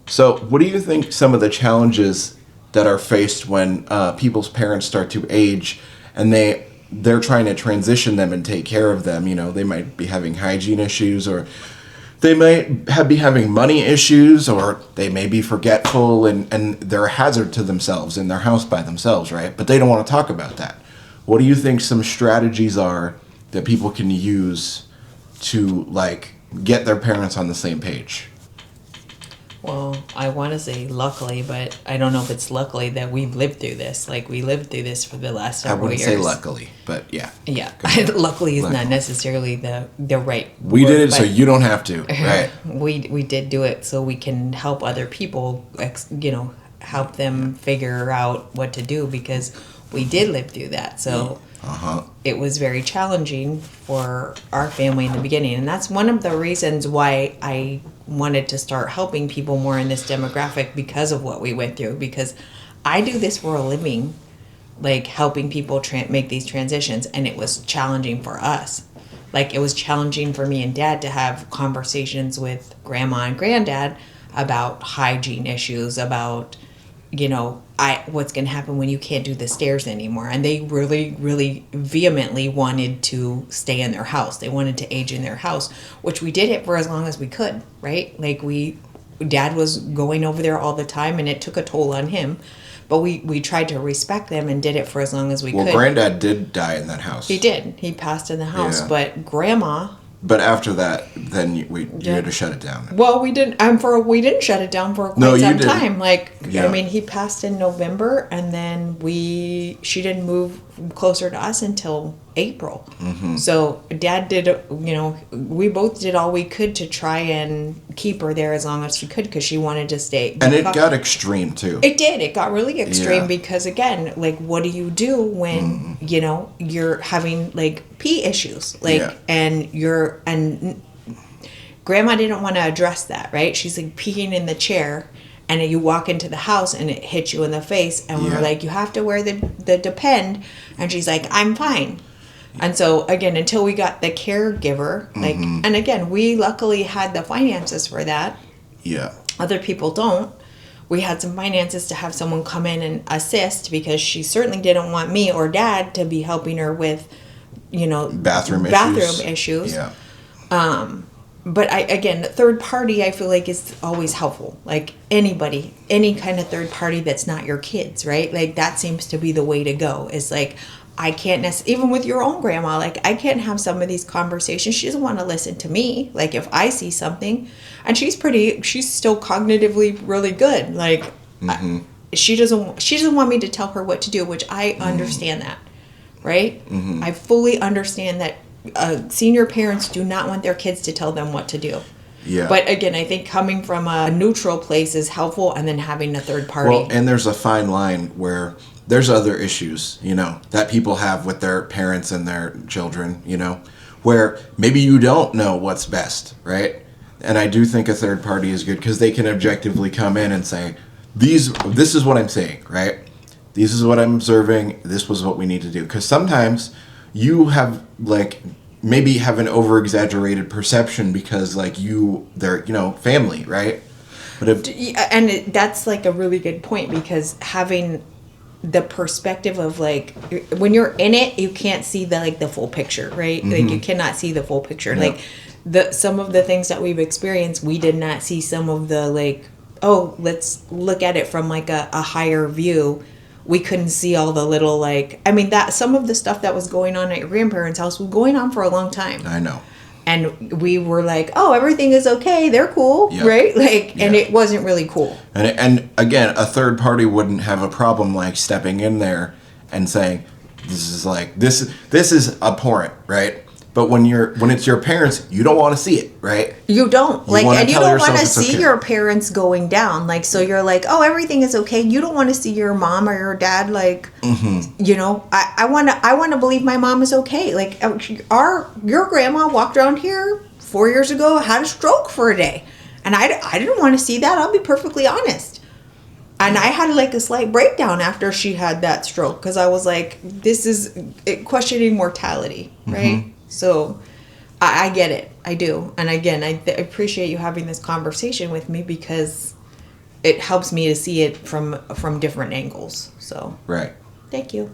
So, what do you think some of the challenges that are faced when people's parents start to age and they're trying to transition them and take care of them? You know, they might be having hygiene issues, or they might be having money issues, or they may be forgetful and they're a hazard to themselves in their house by themselves, right? But they don't want to talk about that. What do you think some strategies are that people can use to, like, get their parents on the same page? Well, I want to say luckily, but I don't know if it's luckily that we've lived through this. Like, we lived through this for the last several years. I wouldn't say luckily, but yeah. Yeah. Luckily is not necessarily the right We word, did it so you don't have to, right? We did do it so we can help other people, help them figure out what to do, because we did live through that. So it was very challenging for our family in the beginning. And that's one of the reasons why I wanted to start helping people more in this demographic, because of what we went through. Because I do this for a living, like helping people make these transitions. And it was challenging for us. Like, it was challenging for me and Dad to have conversations with Grandma and Granddad about hygiene issues, about, what's going to happen when you can't do the stairs anymore. And they really, really vehemently wanted to stay in their house. They wanted to age in their house, which we did it for as long as we could, right? Like, Dad was going over there all the time, and it took a toll on him. But we tried to respect them and did it for as long as we could. Well, Granddad did die in that house. He did. He passed in the house. Yeah. But Grandma... But after that, then you had to shut it down. Well, we didn't. We didn't shut it down for quite some time. He passed in November, and then she didn't move closer to us until April. Mm-hmm. So Dad did. We both did all we could to try and keep her there as long as she could, because she wanted to stay. And it got extreme too. It did. It got really extreme because, again, like, what do you do when you're having pee issues, and Grandma didn't want to address that, right? She's like peeing in the chair, and you walk into the house and it hits you in the face, and we're like, you have to wear the Depend, and she's like, I'm fine. And so, again, until we got the caregiver, and again, we luckily had the finances for that. Yeah. Other people don't. We had some finances to have someone come in and assist, because she certainly didn't want me or Dad to be helping her with, bathroom issues. Yeah. But third party, I feel like, is always helpful. Like, anybody, any kind of third party that's not your kids, right? Like, that seems to be the way to go. It's like, I can't even with your own grandma, like, I can't have some of these conversations. She doesn't want to listen to me. Like, if I see something, and she's still cognitively really good. Like, she doesn't want me to tell her what to do, which I understand that, right? Mm-hmm. I fully understand that senior parents do not want their kids to tell them what to do. Yeah. But again, I think coming from a neutral place is helpful, and then having a third party. Well, and there's a fine line where there's other issues, that people have with their parents and their children, where maybe you don't know what's best, right? And I do think a third party is good, because they can objectively come in and say, this is what I'm saying, right? This is what I'm observing. This was what we need to do. Because sometimes you have, maybe have an over-exaggerated perception because, they're, family, right? But that's, a really good point, because having the perspective of, when you're in it, you can't see the full picture, right? Mm-hmm. You cannot see the full picture. Yeah. Some of the things that we've experienced, we did not see some of the, let's look at it from, a higher view. We couldn't see all the little, that some of the stuff that was going on at your grandparents' house was going on for a long time. I know. And we were like, oh, everything is okay. They're cool, right? And it wasn't really cool. And again, a third party wouldn't have a problem stepping in there and saying, this is abhorrent, right? But when it's your parents, you don't want to see it, right? You don't. And you don't want to see your parents going down. So you're like, oh, everything is okay. You don't want to see your mom or your dad I want to believe my mom is okay. Your grandma walked around here 4 years ago, had a stroke for a day. And I didn't want to see that. I'll be perfectly honest. And I had a slight breakdown after she had that stroke, because I was like, this is questioning mortality, right? Mm-hmm. So I get it. I do. And again, I appreciate you having this conversation with me, because it helps me to see it from different angles. So right. thank you.